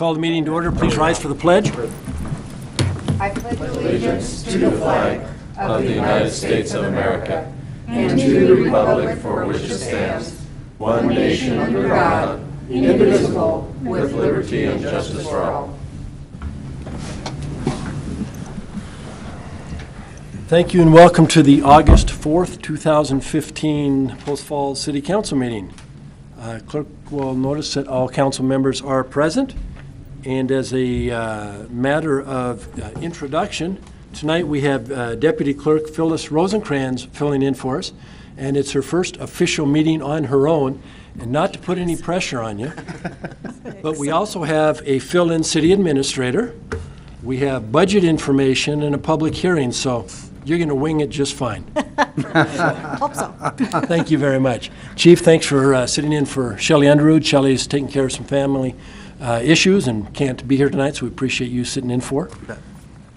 Call the meeting to order. Please rise for the pledge. I pledge allegiance to the flag of the United States of America and to the republic for which it stands, one nation under God, indivisible, with liberty and justice for all. Thank you and welcome to the August 4th, 2015 Post Falls City Council meeting. Clerk will notice that all council members are present. And as a matter of introduction, tonight we have Deputy Clerk Phyllis Rosencrans filling in for us. And it's her first official meeting on her own. And not to put any pressure on you, but we also have a fill-in city administrator. We have budget information and a public hearing, so you're going to wing it just fine. Hope so. Thank you very much. Chief, thanks for sitting in for Shelley Underwood. Shelley's taking care of some family issues and can't be here tonight, so we appreciate you sitting in for.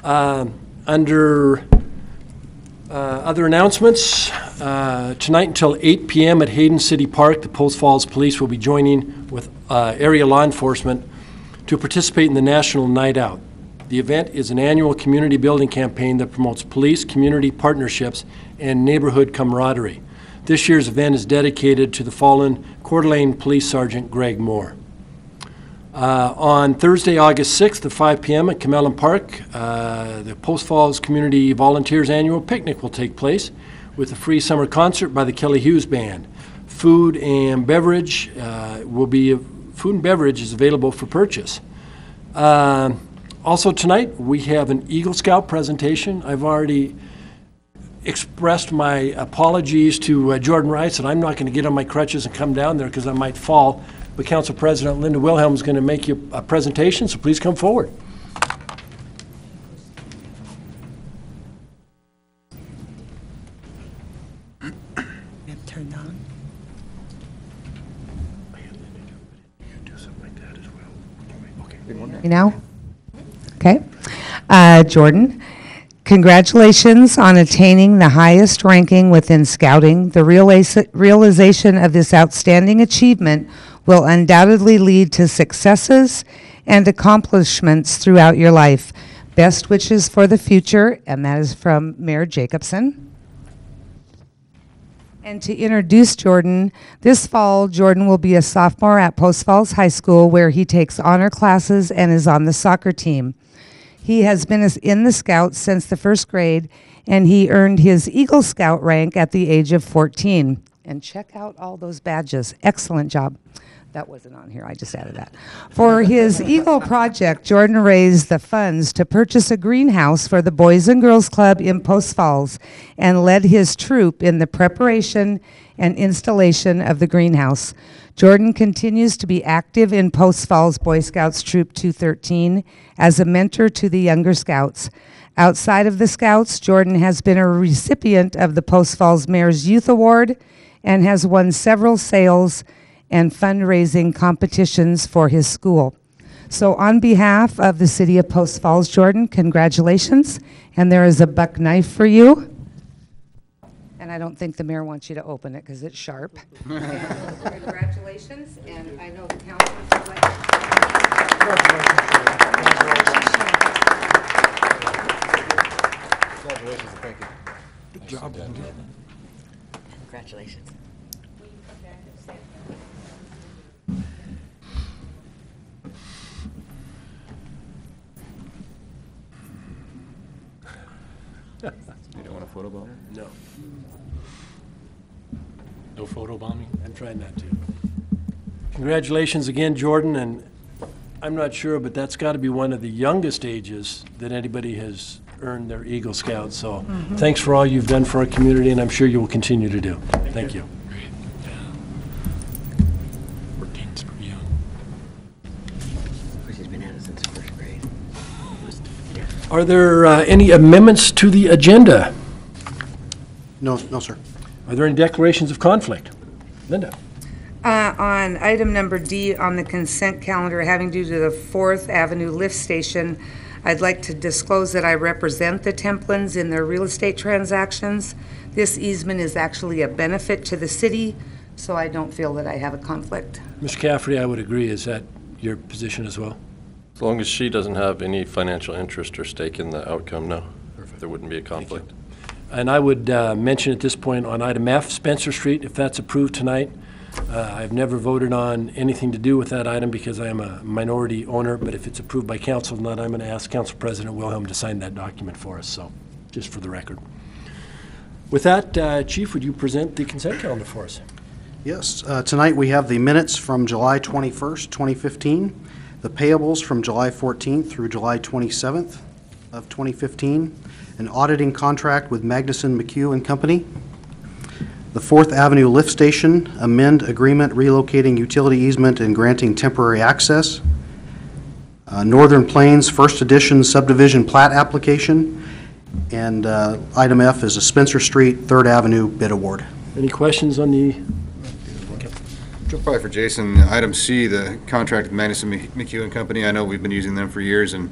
Under other announcements, tonight until 8 p.m. at Hayden City Park, the Post Falls Police will be joining with area law enforcement to participate in the National Night Out. The event is an annual community building campaign that promotes police, community partnerships, and neighborhood camaraderie. This year's event is dedicated to the fallen Coeur d'Alene Police Sergeant Greg Moore. On Thursday, August 6th at 5 p.m. at Camellan Park, the Post Falls Community Volunteers Annual Picnic will take place with a free summer concert by the Kelly Hughes Band. Food and beverage is available for purchase. Also tonight, we have an Eagle Scout presentation. I've already expressed my apologies to Jordon Rice that I'm not going to get on my crutches and come down there because I might fall. But Council President Linda Wilhelm is going to make you a presentation, so please come forward. Turned on. Do something like that as well. Okay. You know? Okay. Jordon, congratulations on attaining the highest ranking within Scouting. The realization of this outstanding achievement will undoubtedly lead to successes and accomplishments throughout your life. Best wishes for the future, and that is from Mayor Jacobson. And to introduce Jordon, this fall, Jordon will be a sophomore at Post Falls High School, where he takes honor classes and is on the soccer team. He has been in the Scouts since the first grade, and he earned his Eagle Scout rank at the age of 14. And check out all those badges. Excellent job. That wasn't on here, I just added that. For his Eagle project, Jordon raised the funds to purchase a greenhouse for the Boys and Girls Club in Post Falls and led his troop in the preparation and installation of the greenhouse. Jordon continues to be active in Post Falls Boy Scouts Troop 213 as a mentor to the younger Scouts. Outside of the Scouts, Jordon has been a recipient of the Post Falls Mayor's Youth Award and has won several sales and fundraising competitions for his school. So on behalf of the city of Post Falls, Jordon, congratulations. And there is a buck knife for you. And I don't think the mayor wants you to open it because it's sharp. Congratulations, and I know the council would like Congratulations, thank you. Good job. Congratulations. You don't want a photo bomb? No, No photo bombing? I'm trying not to. Congratulations again, Jordon, and I'm not sure, but that's got to be one of the youngest ages that anybody has earned their Eagle Scout. So thanks for all you've done for our community, and I'm sure you will continue to do. Thank you. Great. Yeah. 14's pretty young. She's been at it since first grade. Are there any amendments to the agenda? No, sir. Are there any declarations of conflict? Linda? On item number D on the consent calendar having to do to the 4th Avenue lift station, I'd like to disclose that I represent the Templins in their real estate transactions. This easement is actually a benefit to the city, so I don't feel that I have a conflict. Mr. Cafferty, I would agree. Is that your position as well? As long as she doesn't have any financial interest or stake in the outcome, no. There wouldn't be a conflict. And I would mention at this point on item F, Spencer Street, if that's approved tonight. I've never voted on anything to do with that item because I am a minority owner, but if it's approved by council tonight, I'm going to ask Council President Wilhelm to sign that document for us, so just for the record. With that, Chief, would you present the consent calendar for us? Yes, tonight we have the minutes from July 21st, 2015, the payables from July 14th through July 27th of 2015, an auditing contract with Magnuson McHugh and Company, the 4th Avenue Lift Station amend agreement relocating utility easement and granting temporary access, Northern Plains First Edition subdivision plat application, and item F is a Spencer Street 3rd Avenue bid award. Any questions on the? Probably for Jason, item C, the contract with Magnuson McHugh and Company. I know we've been using them for years and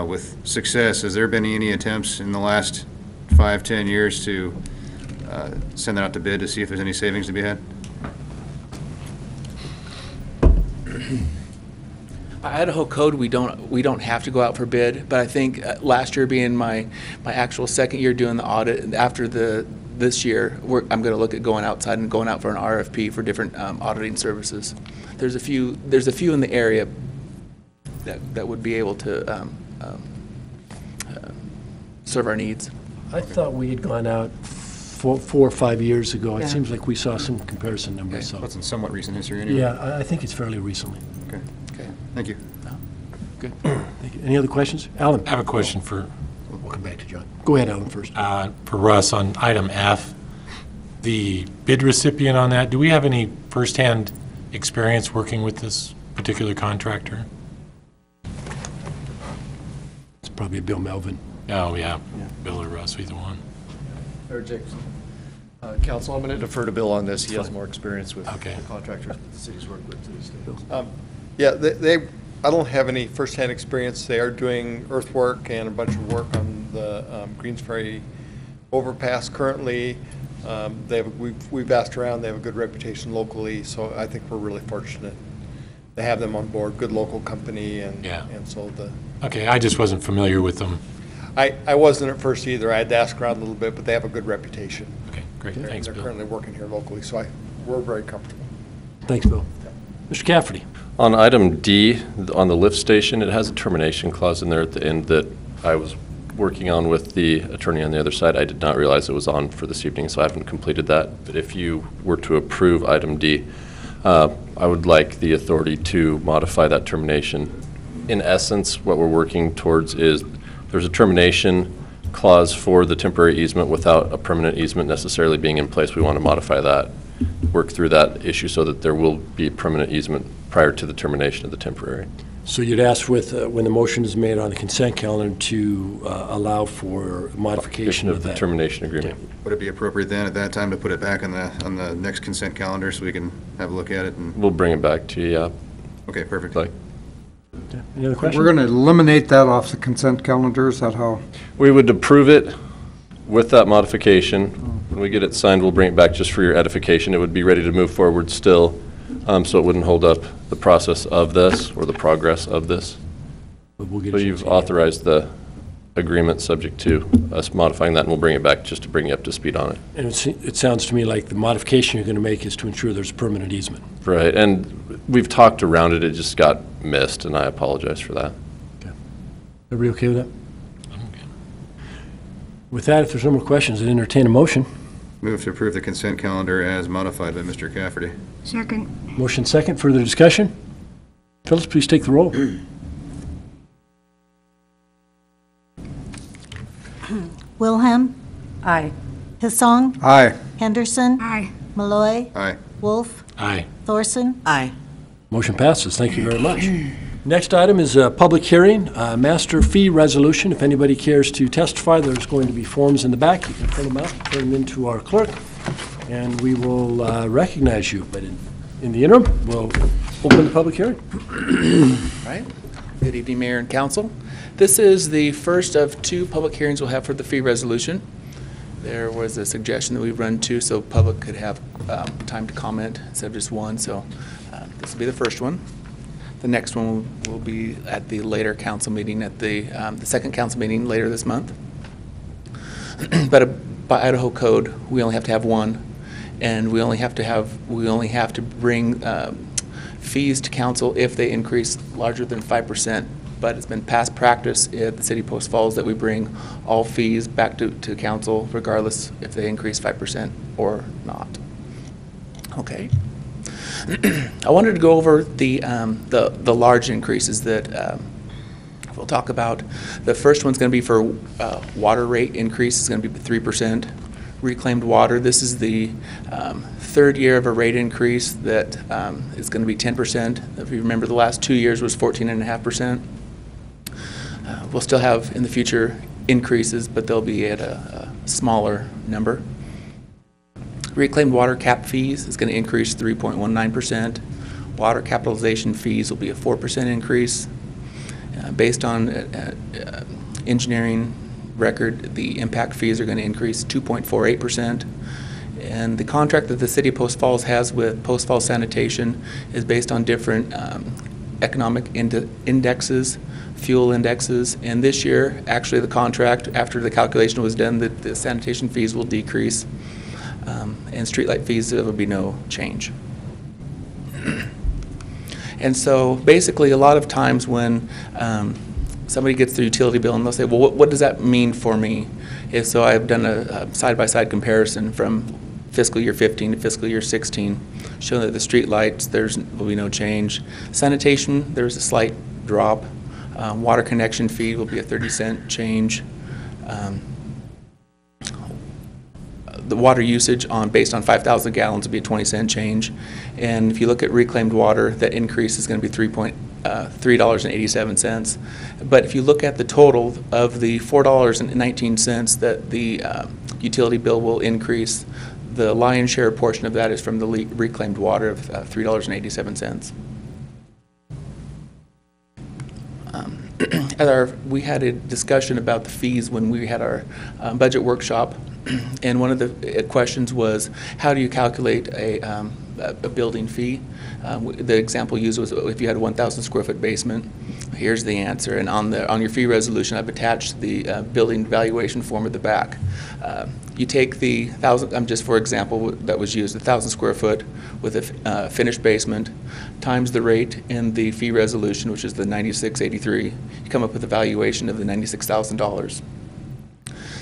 with success. Has there been any attempts in the last 5-10 years to send that out to bid to see if there's any savings to be had? Idaho code, we don't have to go out for bid, but I think last year being my actual second year doing the audit, after this year, I'm going to look at going outside and going out for an RFP for different auditing services. There's a few in the area that would be able to serve our needs. I thought we had gone out 4 or 5 years ago. It seems like we saw some comparison numbers. So. That's in somewhat recent history anyway. Yeah, I think it's fairly recently. Okay. Thank you. Good. Thank you. Any other questions? Alan? I have a question for We'll come back to John. Go ahead, Alan, first. for Russ on item F. The bid recipient on that, do we have any firsthand experience working with this particular contractor? It's probably Bill Melvin. Oh, yeah, Bill or Russ, either one. Or Jackson. Council, I'm going to defer to Bill on this. He has more experience with the contractors that the city's worked with to this day. Yeah, I don't have any firsthand experience. They are doing earthwork and a bunch of work on the Greens Ferry overpass currently. We've asked around. They have a good reputation locally, so I think we're really fortunate to have them on board. Good local company, and so the. Okay, I just wasn't familiar with them. I wasn't at first either. I had to ask around a little bit, but they have a good reputation. Okay, great. Thanks, They're Bill. currently working here locally, so we're very comfortable. Thanks, Bill. Mr. Cafferty. On item D, on the lift station, it has a termination clause in there at the end that I was working on with the attorney on the other side. I did not realize it was on for this evening, so I haven't completed that. But if you were to approve item D, I would like the authority to modify that termination. In essence, what we're working towards is there's a termination clause for the temporary easement without a permanent easement necessarily being in place. We want to modify that, work through that issue so that there will be permanent easement prior to the termination of the temporary. So you'd ask with, when the motion is made on the consent calendar to allow for modification of the that. termination agreement. Okay. Would it be appropriate then at that time to put it back on the next consent calendar so we can have a look at it? And We'll bring it back to you, yeah. okay, perfect. Okay. Any other questions? We're going to eliminate that off the consent calendar, is that how? We would approve it with that modification. When we get it signed, we'll bring it back just for your edification. It would be ready to move forward still, so it wouldn't hold up the process of this or the progress of this. We'll get So a you've chance. authorized the agreement subject to us modifying that, and we'll bring it back just to bring you up to speed on it. And it sounds to me like the modification you're going to make is to ensure there's permanent easement. Right, and we've talked around it, it just got missed, and I apologize for that. Everybody okay with that? With that, if there's no more questions, I'd entertain a motion. Move to approve the consent calendar as modified by Mr. Cafferty. Second. Motion second, further discussion? Phyllis, please take the roll. Wilhelm. Aye. Hissong. Aye. Henderson. Aye. Malloy. Aye. Wolf. Aye. Thorson. Aye. Motion passes. Thank you very much. Next item is a public hearing, master fee resolution. If anybody cares to testify, there's going to be forms in the back. You can fill them out, turn them into our clerk, and we will recognize you. But in the interim, we'll open the public hearing. All right. Good evening, Mayor and Council. This is the first of 2 public hearings we'll have for the fee resolution. There was a suggestion that we run 2 so public could have time to comment instead of just 1, so this will be the first one. The next one will be at the later council meeting, at the second council meeting later this month. But by Idaho code, we only have to have one, and we only have to bring fees to council if they increase larger than 5%. But it's been past practice at the City of Post Falls that we bring all fees back to council, regardless if they increase 5% or not. Okay. I wanted to go over the large increases that we'll talk about. The first one's going to be for water rate increase. It's going to be 3%. Reclaimed water, this is the third year of a rate increase that is going to be 10%. If you remember, the last 2 years was 14.5%. We'll still have in the future increases, but they'll be at a smaller number. Reclaimed water cap fees is going to increase 3.19%. Water capitalization fees will be a 4% increase. Based on engineering record, the impact fees are going to increase 2.48%. And the contract that the City of Post Falls has with Post Falls Sanitation is based on different economic indexes, fuel indexes. And this year, actually, the contract, after the calculation was done, the sanitation fees will decrease. And streetlight fees, there will be no change. And so basically, a lot of times when somebody gets their utility bill and they'll say, well, what does that mean for me? If so, I've done a side-by-side comparison from fiscal year 15 to fiscal year 16, showing that the street lights, there will be no change. Sanitation, there's a slight drop. Water connection fee will be a 30-cent change. The water usage based on 5,000 gallons will be a 20-cent change. And if you look at reclaimed water, that increase is going to be $3.87. But if you look at the total of the $4.19 that the utility bill will increase, the lion's share portion of that is from the reclaimed water of $3.87. We had a discussion about the fees when we had our budget workshop, and one of the questions was, how do you calculate a building fee? The example used was if you had a 1,000 square foot basement. Here's the answer, and on your fee resolution, I've attached the building valuation form at the back. You take the 1,000, just for example, that was used, 1,000 square foot with a finished basement, times the rate in the fee resolution, which is the 9683. You come up with a valuation of the $96,000.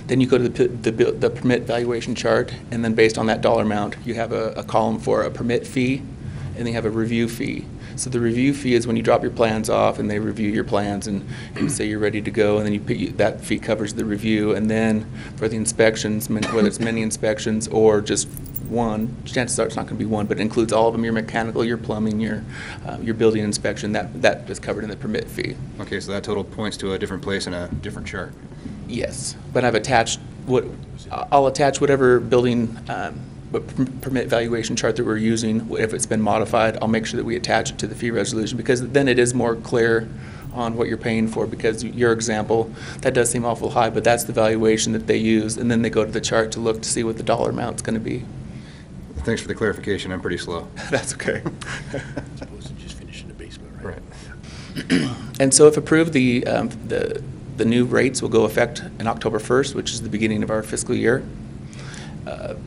Then you go to the permit valuation chart, and then based on that dollar amount, you have a column for a permit fee, and then you have a review fee. So the review fee is when you drop your plans off and they review your plans and say you're ready to go, and then that fee covers the review. And then for the inspections, whether it's many inspections or just one, chances are it's not going to be one, but it includes all of them, your mechanical, your plumbing, your building inspection, that is covered in the permit fee. Okay, so that total points to a different place in a different chart. Yes, but I've attached I'll attach whatever building permit valuation chart that we're using. If it's been modified, I'll make sure that we attach it to the fee resolution, because then it is more clear on what you're paying for. Because your example, that does seem awful high, but that's the valuation that they use, and then they go to the chart to look to see what the dollar amount's going to be. Thanks for the clarification. I'm pretty slow. That's okay. Supposed to just finish in the basement, right? And so if approved, the new rates will go effect on October 1st, which is the beginning of our fiscal year.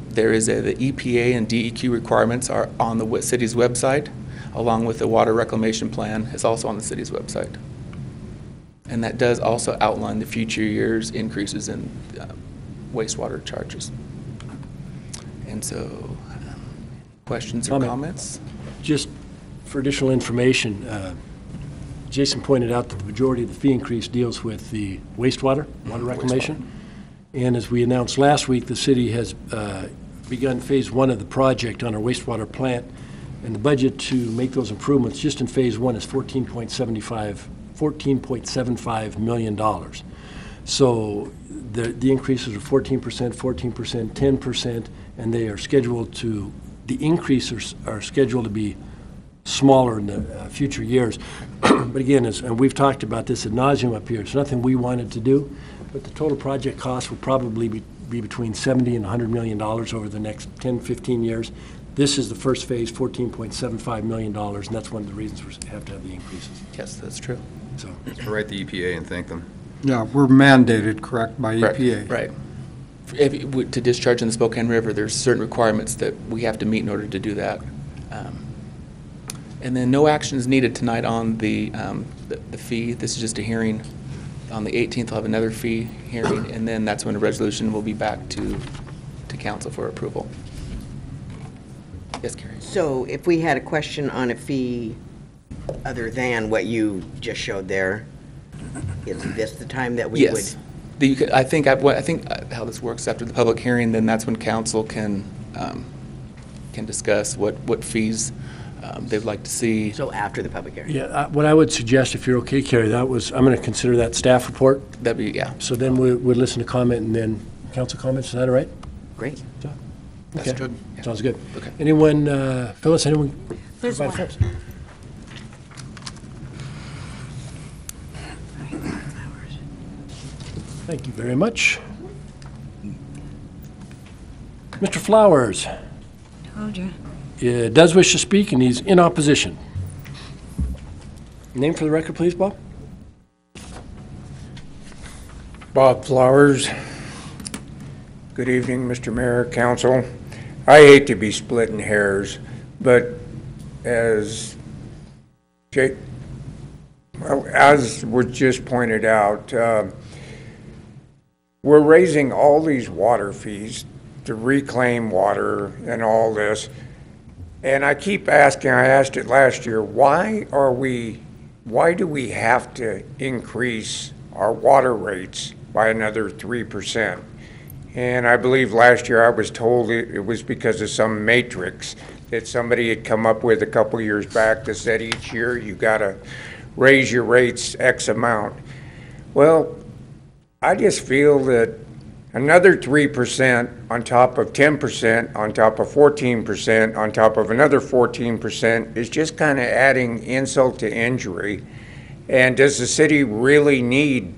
There is the EPA and DEQ requirements are on the city's website, along with the water reclamation plan is also on the city's website. And that does also outline the future years' increases in wastewater charges. And so, questions or comments? Just for additional information, Jason pointed out that the majority of the fee increase deals with the water reclamation. And as we announced last week, the city has begun phase 1 of the project on our wastewater plant, and the budget to make those improvements just in phase 1 is $14.75 million. So the increases are 14%, 14%, 10%, and they are scheduled to, the increases are scheduled to be smaller in the future years. But again, and we've talked about this ad nauseum up here, it's nothing we wanted to do, but the total project cost will probably be between $70 and $100 million over the next 10, 15 years. This is the first phase, $14.75 million, and that's one of the reasons we have to have the increases. Yes, that's true. So, Write the EPA and thank them. Yeah, we're mandated, correct, by Correct. EPA? Right. To discharge in the Spokane River, there's certain requirements that we have to meet in order to do that. And then no action is needed tonight on the fee. This is just a hearing. On the 18th, we'll have another fee hearing, and then that's when a resolution will be back to council for approval. Yes, Carrie? So if we had a question on a fee other than what you just showed there, is this the time that we would? Yes. I think how this works after the public hearing, then that's when council can discuss what fees they'd like to see. So after the public hearing? yeah, what I would suggest, if you're okay, Carrie, I'm going to consider that staff report. That'd be, yeah. So then we'd listen to comment and then council comments. Is that all right? Great. That's Okay. good. Sounds good. Okay. Anyone, Phyllis, anyone? There's provide one. Phyllis? Thank you very much. Mr. Flowers Told you. does wish to speak, and he's in opposition. Name for the record, please, Bob? Bob Flowers. Good evening, Mr. Mayor, Council. I hate to be splitting hairs, but as was just pointed out, we're raising all these water fees to reclaim water and all this. And I keep asking, I asked it last year, why do we have to increase our water rates by another 3%? And I believe last year I was told it was because of some matrix that somebody had come up with a couple years back that said each year you gotta raise your rates X amount. Well, I just feel that another 3% on top of 10%, on top of 14%, on top of another 14% is just kind of adding insult to injury. And does the city really need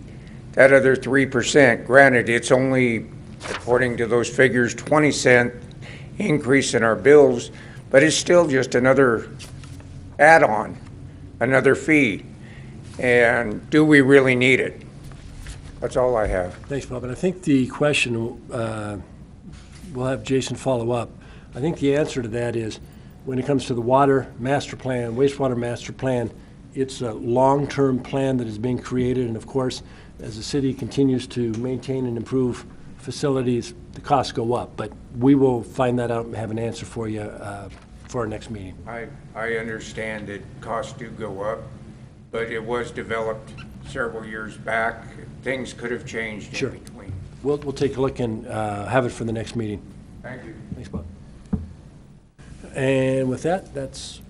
that other 3%? Granted, it's only, according to those figures, 20-cent increase in our bills, but it's still just another add-on, another fee. And do we really need it? That's all I have. Thanks, Bob. And I think the question, we'll have Jason follow up. I think the answer to that is, when it comes to the water master plan, wastewater master plan, it's a long-term plan that is being created. And of course, as the city continues to maintain and improve facilities, the costs go up. But we will find that out and have an answer for you for our next meeting. I understand that costs do go up, but it was developed several years back. Things could have changed Sure. in between. We'll take a look and have it for the next meeting. Thank you. Thanks, Bob. And with that, that's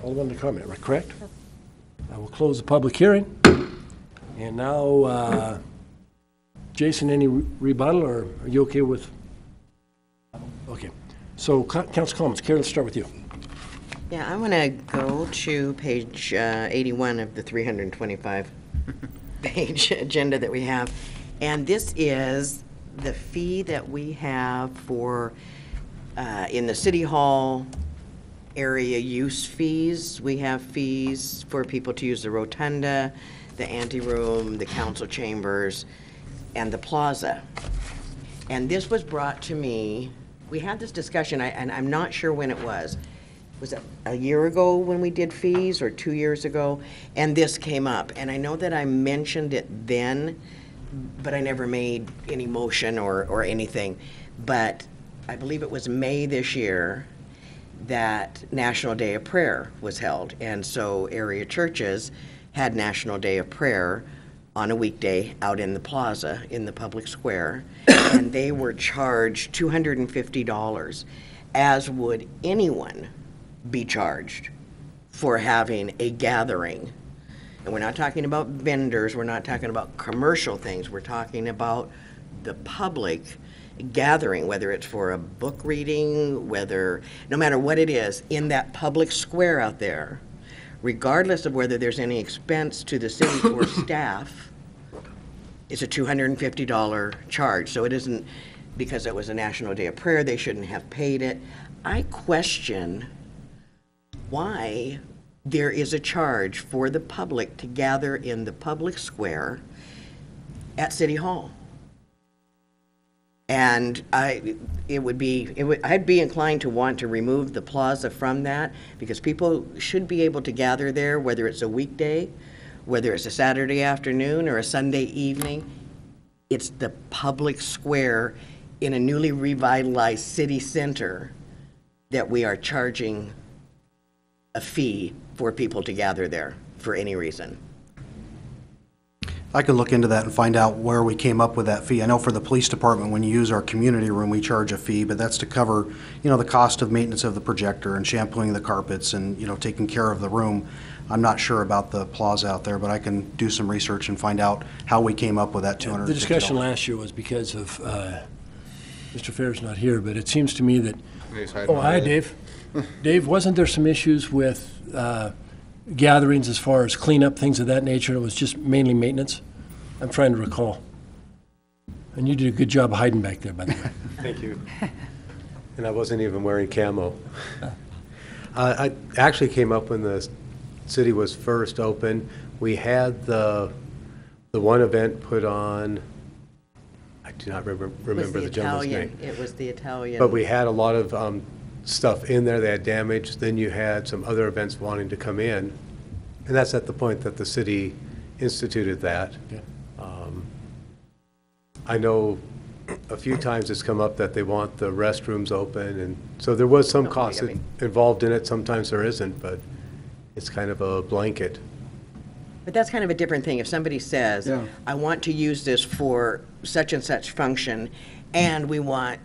all I wanted to comment, right, correct? I will close the public hearing. And now, Jason, any rebuttal, or are you okay with? Okay. So, council comments. Carrie, let's start with you. Yeah, I want to go to page 81 of the 325-page agenda that we have. And this is the fee that we have for, in the City Hall area use fees. We have fees for people to use the rotunda, the anteroom, the council chambers, and the plaza. And this was brought to me, we had this discussion, and I'm not sure when it was. Was it a year ago when we did fees, or 2 years ago? And this came up, and I know that I mentioned it then, but I never made any motion or anything. But I believe it was May this year that National Day of Prayer was held. And so area churches had National Day of Prayer on a weekday out in the plaza, in the public square, and they were charged $250, as would anyone be charged for having a gathering. And we're not talking about vendors, we're not talking about commercial things, we're talking about the public gathering, whether it's for a book reading, no matter what it is, in that public square out there, regardless of whether there's any expense to the city or staff, it's a $250 charge. So it isn't because it was a National Day of Prayer, they shouldn't have paid it. I question why there is a charge for the public to gather in the public square at City Hall. And I'd be inclined to want to remove the plaza from that, because people should be able to gather there, whether it's a weekday, whether it's a Saturday afternoon or a Sunday evening. It's the public square in a newly revitalized city center that we are charging a fee for people to gather there for any reason. I can look into that and find out where we came up with that fee. I know for the police department, when you use our community room, we charge a fee, but that's to cover, the cost of maintenance of the projector and shampooing the carpets and, taking care of the room. I'm not sure about the plaza out there, but I can do some research and find out how we came up with that $250. The discussion last year was because of, Mr. Fair's not here, but it seems to me that, hi, Dave. Dave, wasn't there some issues with gatherings as far as cleanup, things of that nature? It was just mainly maintenance? I'm trying to recall. And you did a good job hiding back there, by the way. Thank you. And I wasn't even wearing camo. I actually came up when the city was first open. We had the one event put on, I do not remember the gentleman's name. It was the Italian. But we had a lot of stuff in there that had damage. Then you had some other events wanting to come in. And that's at the point that the city instituted that. Yeah. I know a few times it's come up that they want the restrooms open, and so there was some cost involved in it. Sometimes there isn't, but it's kind of a blanket. But that's kind of a different thing. If somebody says, I want to use this for such and such function, and we want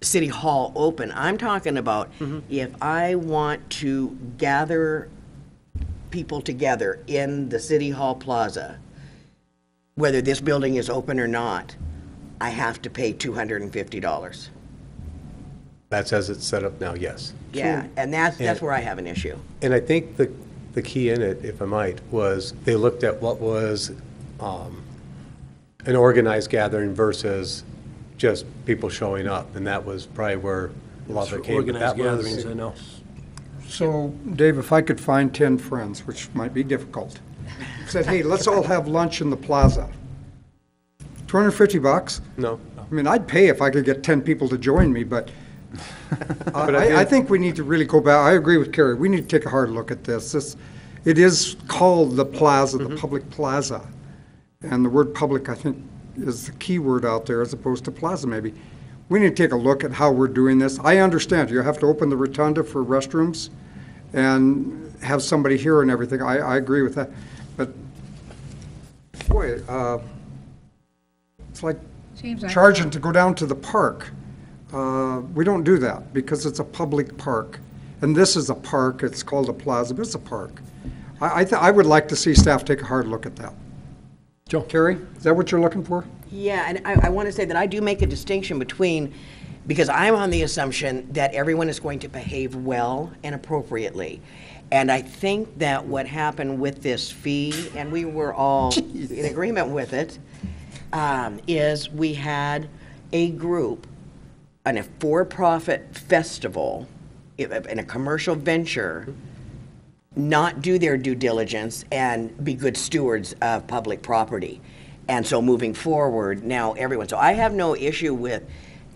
City Hall open. I'm talking about if I want to gather people together in the City Hall Plaza, whether this building is open or not, I have to pay $250. That's as it's set up now, yes. Yeah, and that's where I have an issue. And I think the key in it, if I might, was they looked at what was an organized gathering versus just people showing up, and that was probably where a lot of it came. Organized gatherings, I know. So, Dave, if I could find 10 friends, which might be difficult, said, hey, let's all have lunch in the plaza. $250? No. I mean, I'd pay if I could get 10 people to join me, but I think we need to really go back. I agree with Kerry. We need to take a hard look at this. It is called the plaza, the public plaza. And the word public, I think, is the key word out there as opposed to plaza maybe. We need to take a look at how we're doing this. I understand you have to open the rotunda for restrooms and have somebody here and everything. I agree with that. But, boy, it's like charging to go down to the park. We don't do that because it's a public park. And this is a park. It's called a plaza, but it's a park. I would like to see staff take a hard look at that. Joe. Kerry, is that what you're looking for? Yeah, and I want to say that I do make a distinction between, because I'm on the assumption that everyone is going to behave well and appropriately. And I think that what happened with this fee, and we were all in agreement with it, is we had a group on a for-profit festival, in a commercial venture, not do their due diligence and be good stewards of public property. And so moving forward, now so I have no issue with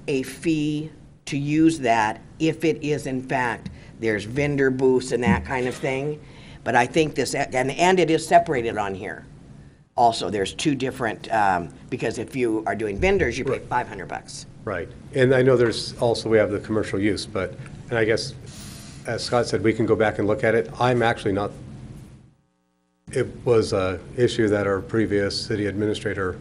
a fee to use that if it is in fact, there's vendor booths and that kind of thing. But I think this, and it is separated on here. Also, there's two different, because if you are doing vendors, you pay $500. Right. And I know we have the commercial use, and I guess, as Scott said, we can go back and look at it. I'm actually not, it was an issue that our previous city administrator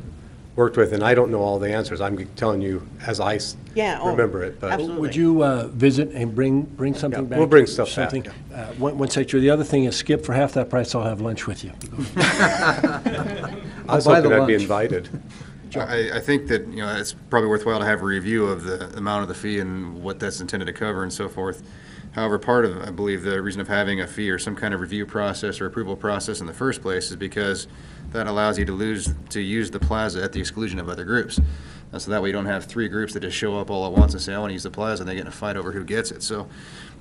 worked with, and I don't know all the answers. I'm telling you as I remember it. But absolutely. Would you visit and bring something back? We'll bring stuff back. One sector. The other thing is, Skip, for half that price, I'll have lunch with you. I was hoping I'd be invited. I think that, it's probably worthwhile to have a review of the amount of the fee and what that's intended to cover and so forth. However, part of, I believe, the reason of having a fee or some kind of review process or approval process in the first place is because that allows you to use the plaza at the exclusion of other groups. So that way you don't have three groups that just show up all at once and say, I want to use the plaza, and they get in a fight over who gets it. So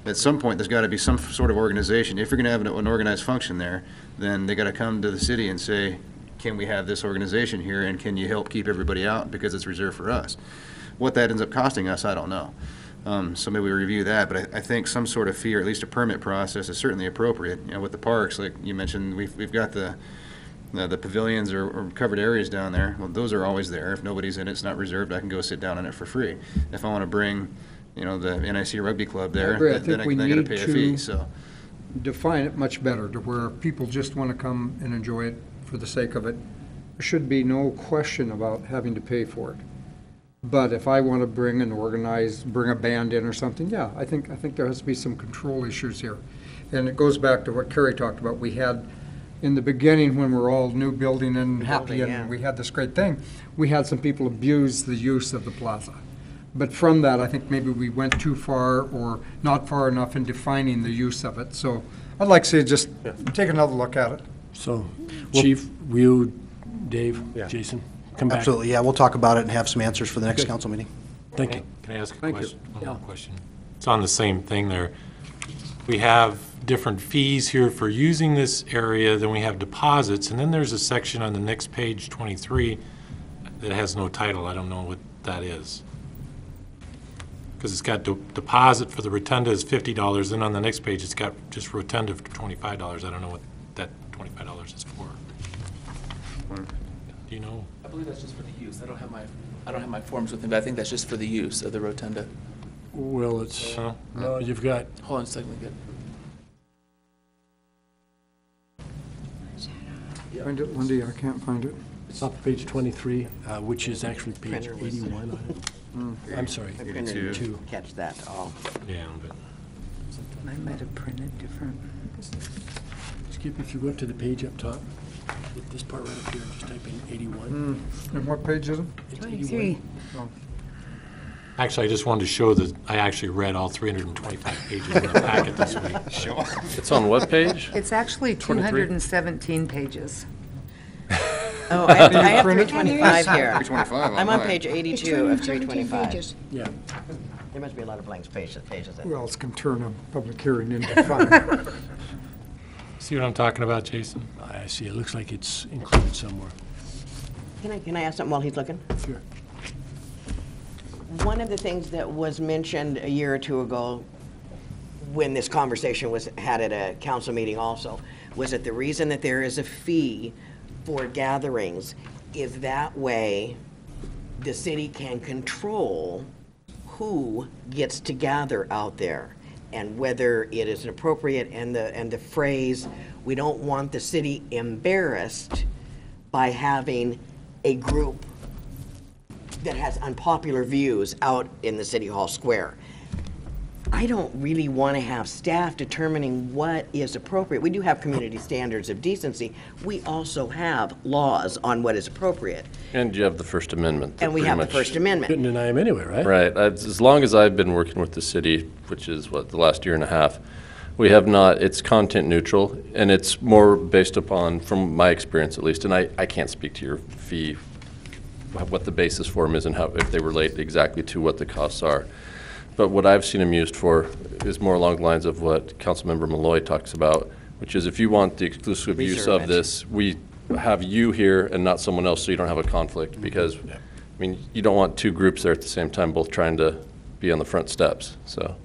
at some point, there's got to be some sort of organization. If you're going to have an organized function there, then they got to come to the city and say, can we have this organization here, and can you help keep everybody out because it's reserved for us? What that ends up costing us, I don't know. So maybe we review that, but I think some sort of fee or at least a permit process is certainly appropriate. You know, with the parks, like you mentioned, we've got the pavilions or covered areas down there. Well, those are always there. If nobody's in it, it's not reserved, I can go sit down in it for free. If I want to bring, you know, the NIC Rugby Club there, then I got to pay a fee, so. Define it much better to where people just want to come and enjoy it for the sake of it. There should be no question about having to pay for it. But if I want to bring a band in or something, yeah, I think there has to be some control issues here. And it goes back to what Kerry talked about. We had, in the beginning, when we're all new building and happy and we had this great thing, we had some people abuse the use of the plaza. But from that, I think maybe we went too far or not far enough in defining the use of it. So I'd like to see just take another look at it. So, Chief, you, Dave, Jason, come back. Absolutely, yeah, we'll talk about it and have some answers for the next council meeting. Thank you. Can I ask a question? One more question. It's on the same thing there. We have different fees here for using this area, then we have deposits, and then there's a section on the next page, 23, that has no title. I don't know what that is. Because it's got deposit for the rotunda is $50, then on the next page it's got just rotunda for $25. I don't know what that $25 is for. Do you know? I believe that's just for the use. I don't have my forms with me, but I think that's just for the use of the rotunda. Well, it's, no, you've got. Hold on a second, good. Find it, Lindy, I can't find it. It's off page 23, which is actually page 81 on it. I'm sorry, 82. Catch that all. Yeah, but. I might have printed different. Skip, if you go up to the page up top, this part right up here, just type in 81. And what page is it? It's 23. 81. Oh. Actually, I just wanted to show that I actually read all 325 pages in the packet this week. Sure. It's on what page? It's actually 217 pages. Oh, I have 325 here. 325 I'm on page 82 of 217 325. pages. Yeah. There must be a lot of blank pages in Who there. else can turn a public hearing into fun? See what I'm talking about, Jason? I see, it looks like it's included somewhere. Can I ask something while he's looking? Sure. One of the things that was mentioned a year or two ago when this conversation was had at a council meeting also was that the reason that there is a fee for gatherings is that way the city can control who gets to gather out there and whether it is appropriate, and the phrase, we don't want the city embarrassed by having a group that has unpopular views out in the City Hall Square. I don't really want to have staff determining what is appropriate. We do have community standards of decency. We also have laws on what is appropriate. And you have the First Amendment. that And we pretty have the much- First Amendment. Couldn't deny him anyway, right? Right. As long as I've been working with the city, which is what, the last year and a half, we have not, it's content neutral, and it's more based upon, from my experience at least, and I can't speak to your fee, what the basis for them is and how, if they relate exactly to what the costs are. But what I've seen them used for is more along the lines of what Councilmember Malloy talks about, which is if you want the exclusive use Reserve of it. this, we have you here and not someone else, so you don't have a conflict, because, I mean, you don't want two groups there at the same time, both trying to be on the front steps, so.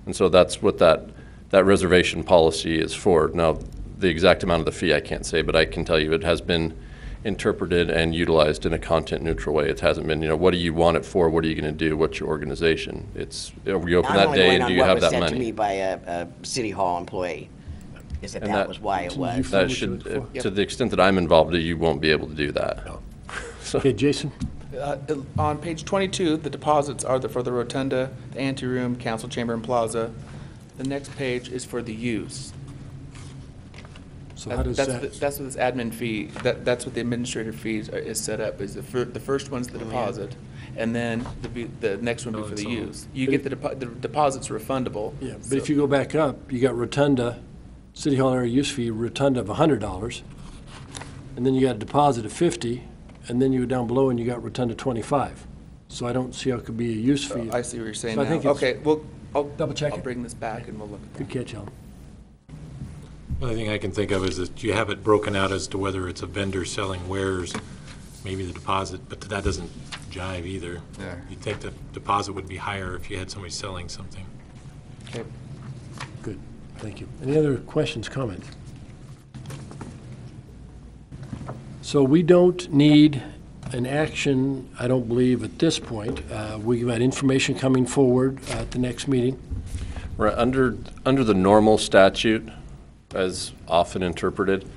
And so that's what that reservation policy is for. Now, the exact amount of the fee, I can't say, but I can tell you it has been interpreted and utilized in a content-neutral way. It hasn't been, what do you want it for? What are you going to do? What's your organization? It's, are you open I'm that only day going and on do you what have was that said to me money? by a City Hall employee, is that And that that- was why it was. That should, to the extent that I'm involved, you won't be able to do that. So- Okay, Jason? On page 22, the deposits are for the rotunda, the anteroom, council chamber, and plaza. The next page is for the use. So how does That's that? what this admin fee, that's what the administrative fees is set up, is the first one's the deposit, and then the next one will be for the use. You get the deposit's refundable. Yeah, but if you go back up, you got rotunda, City Hall area use fee, rotunda of $100, and then you got a deposit of $50, and then you go down below and you got rotunda 25. So I don't see how it could be a use fee. I see what you're saying So I now. think it's- Okay, well, Double check I'll it. bring this back and we'll look at Good catch, Alan. The only thing I can think of is that you have it broken out as to whether it's a vendor selling wares, maybe the deposit, but that doesn't jive either. Yeah. You'd think the deposit would be higher if you had somebody selling something. Okay. Good, thank you. Any other questions, comments? So we don't need an action, I don't believe, at this point. We've got information coming forward at the next meeting. Right, under the normal statute, as often interpreted,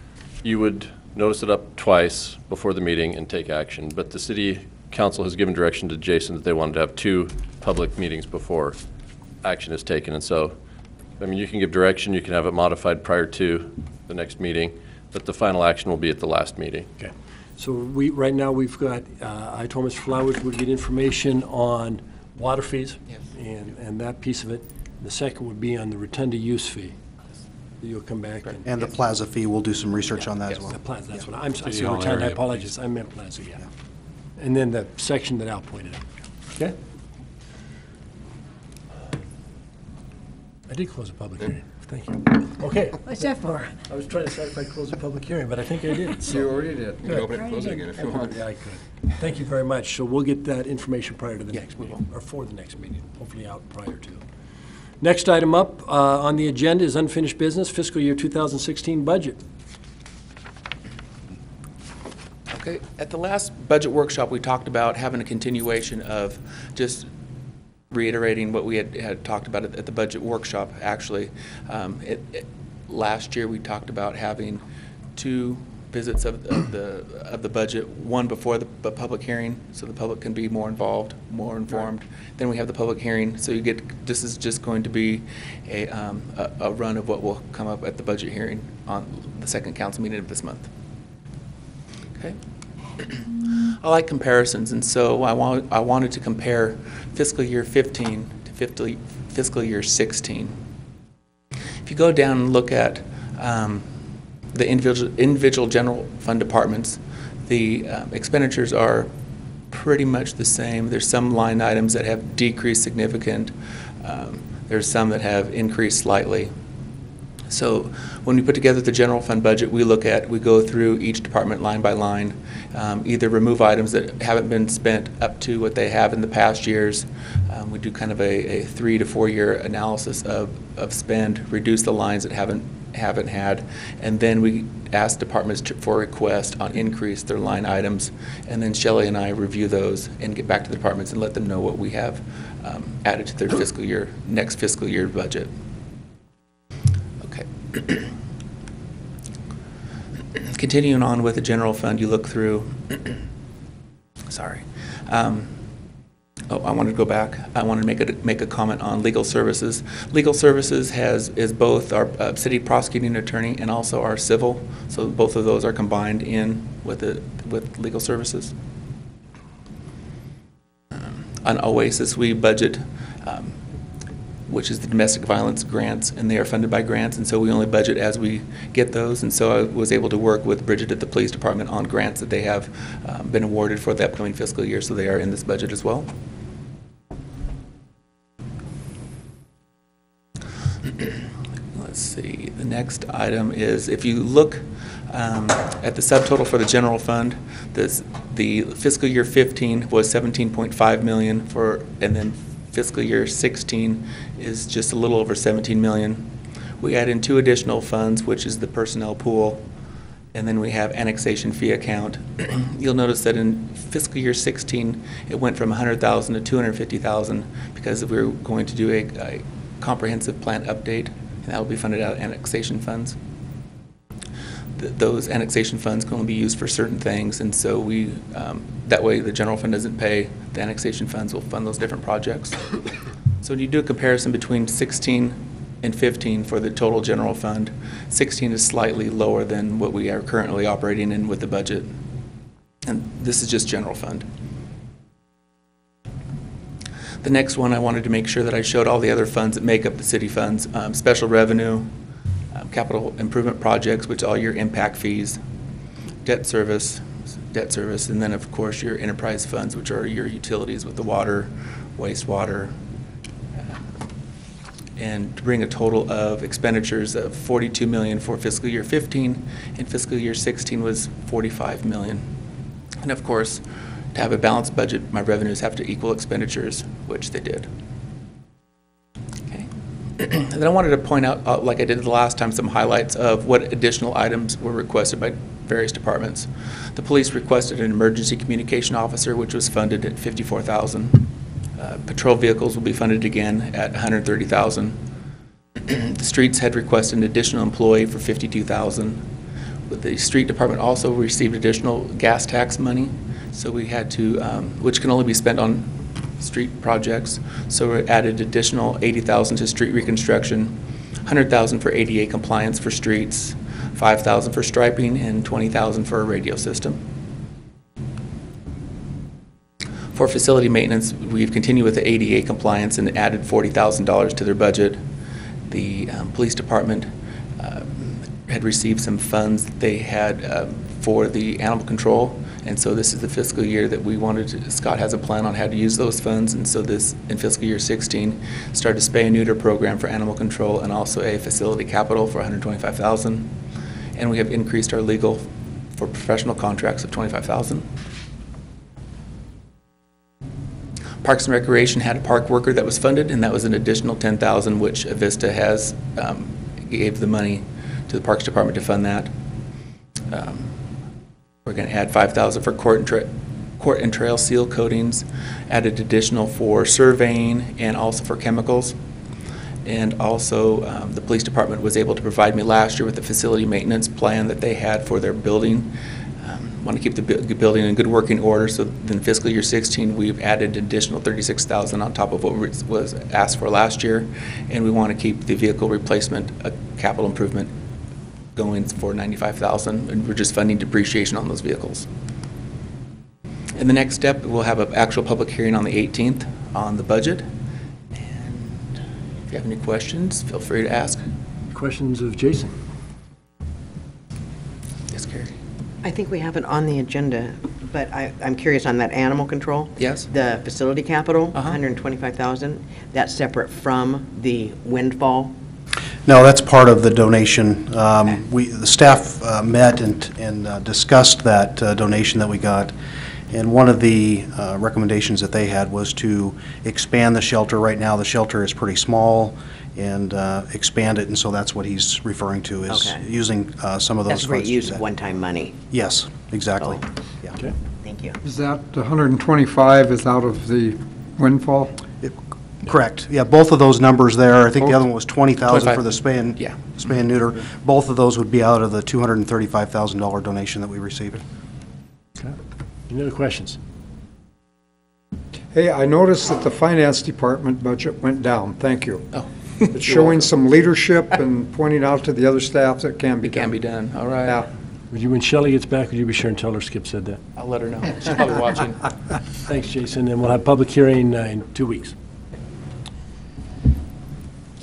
you would notice it up twice before the meeting and take action. But the city council has given direction to Jason that they wanted to have 2 public meetings before action is taken. And so, I mean, you can give direction, you can have it modified prior to the next meeting, but the final action will be at the last meeting. Okay. So right now, we've got, I told Mr. Flowers we'd get information on water fees. Yes. And that piece of it. The second would be on the rotunda use fee. You'll come back and. And the plaza fee, we'll do some research on that as well. The plaza, that's what I City see Hall rotunda, I area, apologize, I meant plaza, yeah. And then the section that Al pointed out. Okay? I did close the public hearing, thank you. Okay. What's that for? I was trying to decide if I closed the public hearing, but I think I did. so- You already did. You can open it and close it again if you want. Yeah, I could. Thank you very much. So we'll get that information prior to the next meeting, or for the next meeting, hopefully out prior to. Next item up on the agenda is unfinished business, fiscal year 2016 budget. Okay, at the last budget workshop, we talked about having a continuation of just reiterating what we had talked about at the budget workshop, actually. Last year, we talked about having 2 visits of the budget, one before the public hearing, so the public can be more involved, more informed. Then we have the public hearing, so you get, this is just going to be a run of what will come up at the budget hearing on the second council meeting of this month. Okay. I like comparisons, and so I wanted to compare fiscal year 15 to fiscal year 16. If you go down and look at the individual general fund departments, the expenditures are pretty much the same. There's some line items that have decreased significant. There's some that have increased slightly. So when we put together the general fund budget, we go through each department line by line, either remove items that haven't been spent up to what they have in the past years. We do kind of a 3 to 4 year analysis of spend, reduce the lines that haven't had, and then we ask departments for a request on increase their line items, and then Shelley and I review those and get back to the departments and let them know what we have added to their next fiscal year budget. Okay. Continuing on with the general fund, you look through, sorry. I wanted to go back. I wanted to make a comment on legal services. Legal services is both our city prosecuting attorney and also our civil. So both of those are combined in with legal services. On OASIS, we budget, which is the domestic violence grants, and they are funded by grants, and so we only budget as we get those. And so I was able to work with Bridget at the police department on grants that they have been awarded for the upcoming fiscal year, so they are in this budget as well. Let's see, the next item is, if you look at the subtotal for the general fund, the fiscal year 15 was 17.5 million and then fiscal year 16 is just a little over 17 million. We add in 2 additional funds, which is the personnel pool, and then we have annexation fee account. You'll notice that in fiscal year 16, it went from 100,000 to 250,000 because we were going to do a comprehensive plan update, and that will be funded out of annexation funds. Those annexation funds can only be used for certain things, and so that way the general fund doesn't pay. The annexation funds will fund those different projects. So when you do a comparison between 16 and 15 for the total general fund, 16 is slightly lower than what we are currently operating in with the budget. And this is just general fund. The next one, I wanted to make sure that I showed all the other funds that make up the city funds, special revenue, capital improvement projects, which are all your impact fees, debt service, debt service, and then, of course, your enterprise funds, which are your utilities with the water, wastewater, and to bring a total of expenditures of $42 million for fiscal year 15, and fiscal year 16 was $45 million. And of course, to have a balanced budget, my revenues have to equal expenditures, which they did. Okay. And then I wanted to point out, like I did the last time, some highlights of what additional items were requested by various departments. The police requested an emergency communication officer, which was funded at $54,000. Patrol vehicles will be funded again at $130,000. The streets had requested an additional employee for $52,000. The street department also received additional gas tax money, so we had to, which can only be spent on street projects. So we added additional $80,000 to street reconstruction, $100,000 for ADA compliance for streets, $5,000 for striping, and $20,000 for a radio system. For facility maintenance, we've continued with the ADA compliance and added $40,000 to their budget. The police department had received some funds that they had for the animal control, and so this is the fiscal year that we wanted to, Scott has a plan on how to use those funds, and so this, in fiscal year 16, started a spay and neuter program for animal control and also a facility capital for $125,000. And we have increased our legal for professional contracts of $25,000. Parks and Recreation had a park worker that was funded, and that was an additional $10,000, which Avista has gave the money to the Parks Department to fund that. We're going to add $5,000 for court and trail seal coatings, added additional for surveying and also for chemicals. And also, the police department was able to provide me last year with the facility maintenance plan that they had for their building. Want to keep the building in good working order, so in fiscal year 16 we've added additional $36,000 on top of what was asked for last year, and we want to keep the vehicle replacement capital improvement going for $95,000, and we're just funding depreciation on those vehicles. In the next step, we'll have an actual public hearing on the 18th on the budget, and if you have any questions, feel free to ask. Questions of Jason? Yes, Carrie. I think we have it on the agenda, but I'm curious on that animal control. Yes. The facility capital, $125,000, that's separate from the windfall? No, that's part of the donation. The staff met and discussed that donation that we got, and one of the recommendations that they had was to expand the shelter. Right now, the shelter is pretty small, and expand it, and so that's what he's referring to, is using some of those funds. That's great use of one-time money. Yes, exactly. Yeah. Okay. Thank you. Is that the 125 is out of the windfall? Correct. Yeah, both of those numbers there. I think the other one was 20,000 for the spay and neuter. Both of those would be out of the $235,000 donation that we received. Okay. Any other questions? Hey, I noticed that the finance department budget went down. Thank you. Oh. It's showing some leadership and pointing out to the other staff that can be done. It can be done. All right. Yeah. Would you, when Shelley gets back, would you be sure and tell her Skip said that? I'll let her know. She's probably watching. Thanks, Jason, and we'll have public hearing in 2 weeks.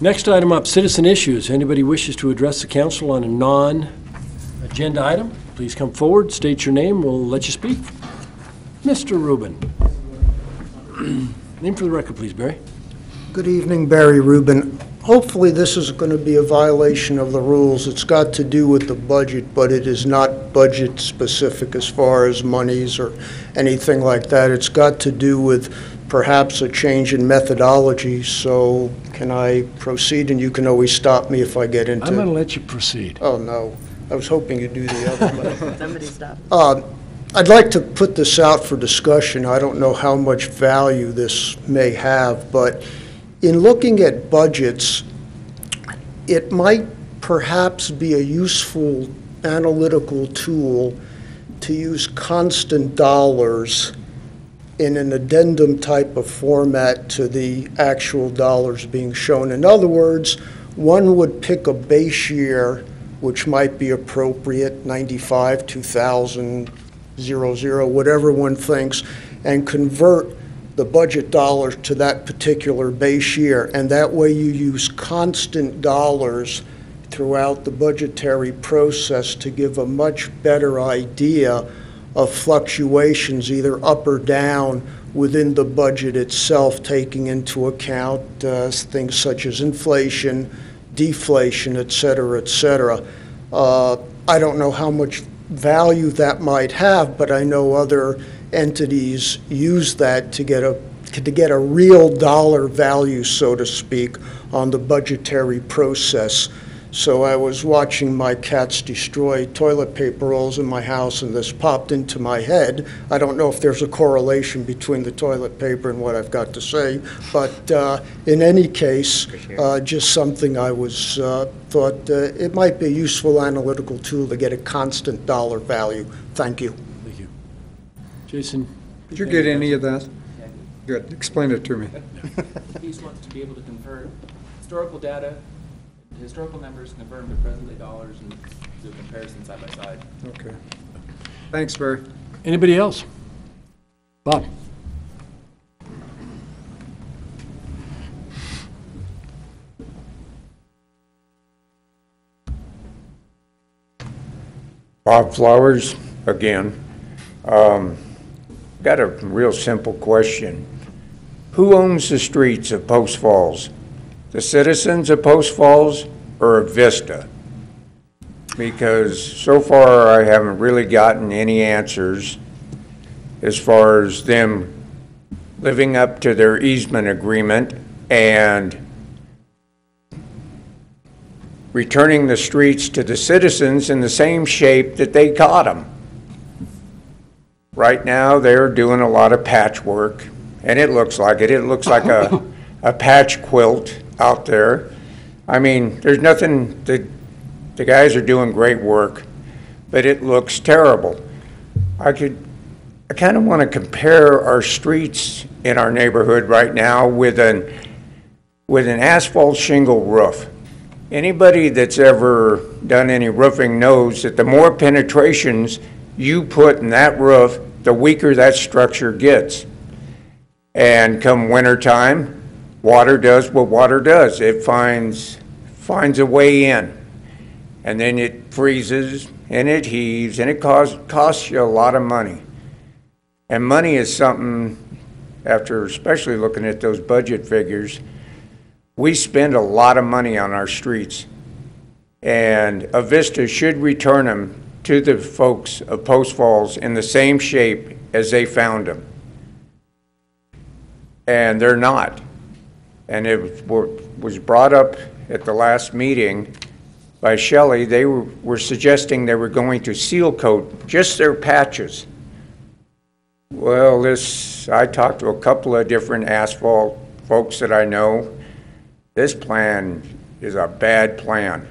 Next item up, citizen issues. Anybody wishes to address the council on a non-agenda item, please come forward, state your name, we'll let you speak. Mr. Rubin. Name for the record, please, Barry. Good evening, Barry Rubin. Hopefully this is going to be a violation of the rules. It's got to do with the budget, but it is not budget specific as far as monies or anything like that. It's got to do with perhaps a change in methodology. So can I proceed? And you can always stop me if I get into it. I'm going to let you proceed. Oh, no. I was hoping you'd do the other. Somebody stop. I'd like to put this out for discussion. I don't know how much value this may have, but in looking at budgets, it might perhaps be a useful analytical tool to use constant dollars in an addendum type of format to the actual dollars being shown. In other words, one would pick a base year, which might be appropriate, 95, 2000, 00, whatever one thinks, and convert the budget dollars to that particular base year. And that way you use constant dollars throughout the budgetary process to give a much better idea of fluctuations, either up or down, within the budget itself, taking into account things such as inflation, deflation, et cetera, et cetera. I don't know how much value that might have, but I know other entities use that to get a real dollar value, so to speak, on the budgetary process. So I was watching my cats destroy toilet paper rolls in my house, and this popped into my head. I don't know if there's a correlation between the toilet paper and what I've got to say, but in any case, just something I was thought it might be a useful analytical tool to get a constant dollar value. Thank you. Thank you. Jason? Did you get any of that? Good. Explain it to me. He just wants to be able to convert historical data, historical numbers, convert them to present day dollars, and do a comparison side by side. Okay. Thanks, Barry. Anybody else? Bob? Bob Flowers, again. Got a real simple question. Who owns the streets of Post Falls? The citizens of Post Falls or Vista? Because so far I haven't really gotten any answers as far as them living up to their easement agreement and returning the streets to the citizens in the same shape that they got them. Right now, they're doing a lot of patchwork, and it looks like it. It looks like a patch quilt out there. I mean, there's nothing, the guys are doing great work, but it looks terrible. I kind of want to compare our streets in our neighborhood right now with an asphalt shingle roof. Anybody that's ever done any roofing knows that the more penetrations you put in that roof, the weaker that structure gets. And come wintertime, water does what water does. It finds a way in. And then it freezes and it heaves and it costs you a lot of money. And money is something, after especially looking at those budget figures, we spend a lot of money on our streets. And Avista should return them to the folks of Post Falls in the same shape as they found them. And they're not. And it was brought up at the last meeting by Shelley. They were suggesting they were going to seal coat just their patches. Well, I talked to a couple of different asphalt folks that I know. This plan is a bad plan.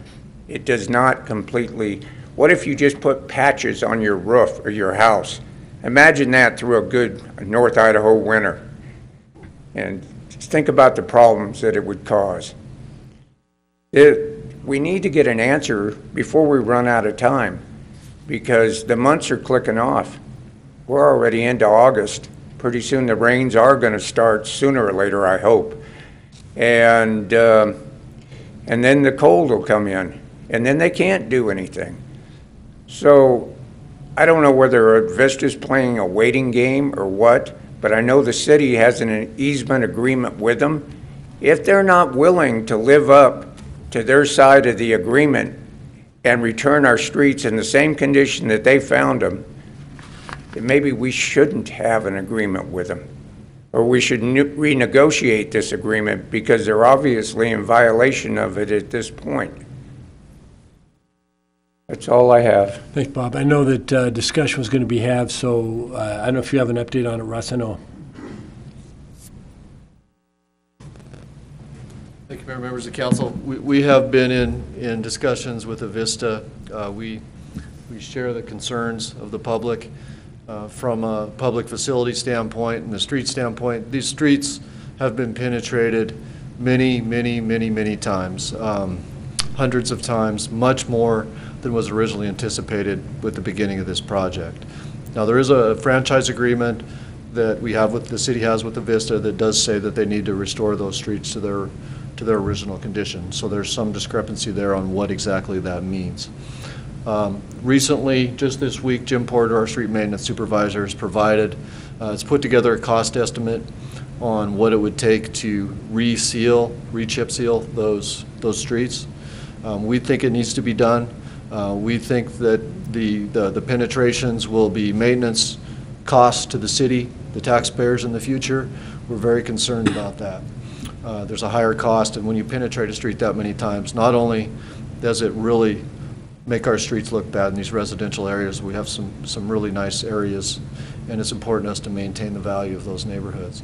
It does not completely. What if you just put patches on your roof or your house? Imagine that through a good North Idaho winter. And just think about the problems that it would cause. We need to get an answer before we run out of time, because the months are clicking off. We're already into August. Pretty soon the rains are going to start sooner or later, I hope. And then the cold will come in, and then they can't do anything. So I don't know whether Vista's playing a waiting game or what, but I know the city has an easement agreement with them. If they're not willing to live up to their side of the agreement and return our streets in the same condition that they found them, then maybe we shouldn't have an agreement with them. Or we should renegotiate this agreement, because they're obviously in violation of it at this point. That's all I have. Thanks, Bob. I know that discussion was going to be had, so I don't know if you have an update on it, Russ. I know. Thank you, Mayor, members of council. We have been in discussions with Avista. We share the concerns of the public from a public facility standpoint and the street standpoint. These streets have been penetrated many times, hundreds of times, much more than was originally anticipated with the beginning of this project. Now, there is a franchise agreement that we have with the city has with Avista that does say that they need to restore those streets to their original condition. So there's some discrepancy there on what exactly that means. Recently, just this week, Jim Porter, our street maintenance supervisor, has provided, has put together a cost estimate on what it would take to re-chip seal those streets. We think it needs to be done. We think that the penetrations will be maintenance costs to the city, the taxpayers in the future. We're very concerned about that. There's a higher cost, and when you penetrate a street that many times, not only does it really make our streets look bad in these residential areas, we have some really nice areas, and it's important to us to maintain the value of those neighborhoods.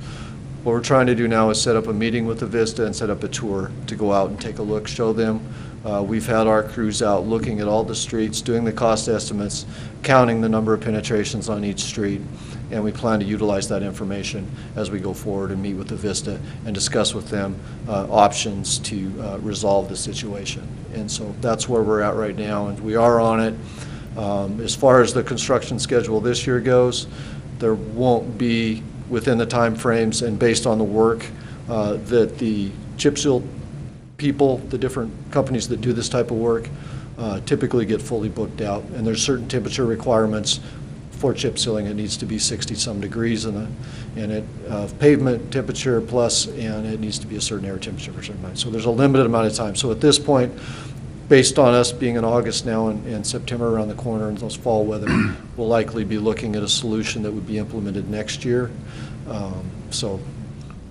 What we're trying to do now is set up a meeting with the Vista and set up a tour to go out and take a look, show them. We've had our crews out looking at all the streets, doing the cost estimates, counting the number of penetrations on each street, and we plan to utilize that information as we go forward and meet with the Vista and discuss with them options to resolve the situation. And so that's where we're at right now, and we are on it. As far as the construction schedule this year goes, there won't be, within the time frames and based on the work that the chip seal people, the different companies that do this type of work, typically get fully booked out. And there's certain temperature requirements for chip sealing. It needs to be 60-some degrees pavement temperature plus, and it needs to be a certain air temperature for a certain amount. So there's a limited amount of time. So at this point, based on us being in August now and September around the corner and those fall weather, we'll likely be looking at a solution that would be implemented next year. So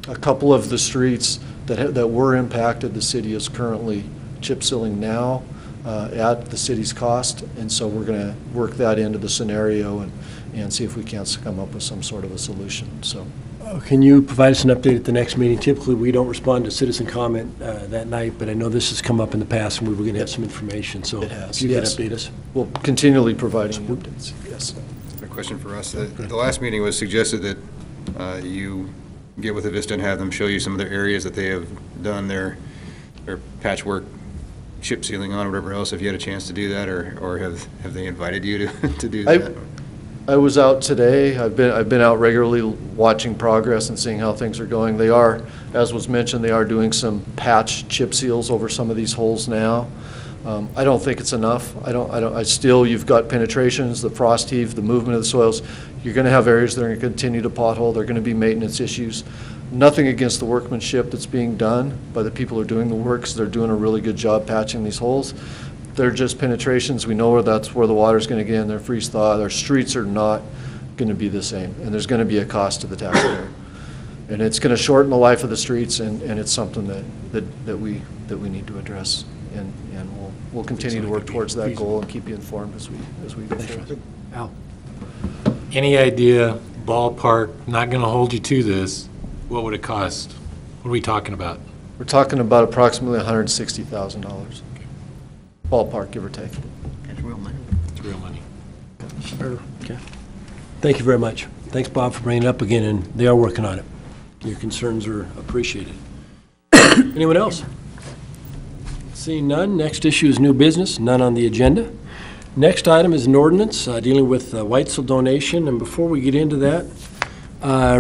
a couple of the streets that were impacted, the city is currently chip sealing now at the city's cost, and so we're going to work that into the scenario and see if we can't come up with some sort of a solution. So. Can you provide us an update at the next meeting? Typically, we don't respond to citizen comment that night, but I know this has come up in the past, and we were going to have some information, so it has, if you yes. can update us. We'll continually provide updates, yes. A question for us. The last meeting was suggested that you get with the Vista and have them show you some of their areas that they have done their patchwork chip sealing on, or whatever else. Have you had a chance to do that, or have they invited you to do that? I was out today. I've been out regularly watching progress and seeing how things are going. They are, as was mentioned, they are doing some patch chip seals over some of these holes now. I don't think it's enough. I still, you've got penetrations, the frost heave, the movement of the soils. You're going to have areas that are going to continue to pothole. There are going to be maintenance issues. Nothing against the workmanship that's being done by the people who are doing the work, because they're doing a really good job patching these holes. They're just penetrations. We know that's where the water's going to get in. They're freeze thaw. Our streets are not going to be the same, and there's going to be a cost to the taxpayer. And it's going to shorten the life of the streets, and it's something that we need to address. And we'll continue to work towards that goal and keep you informed as we go forward. Al. Any idea, ballpark, not going to hold you to this, what would it cost? What are we talking about? We're talking about approximately $160,000. Ballpark, give or take. That's real money. It's real money. Okay. Thank you very much. Thanks, Bob, for bringing it up again, and they are working on it. Your concerns are appreciated. Anyone else? Seeing none, next issue is new business, none on the agenda. Next item is an ordinance dealing with Weitzel donation, and before we get into that,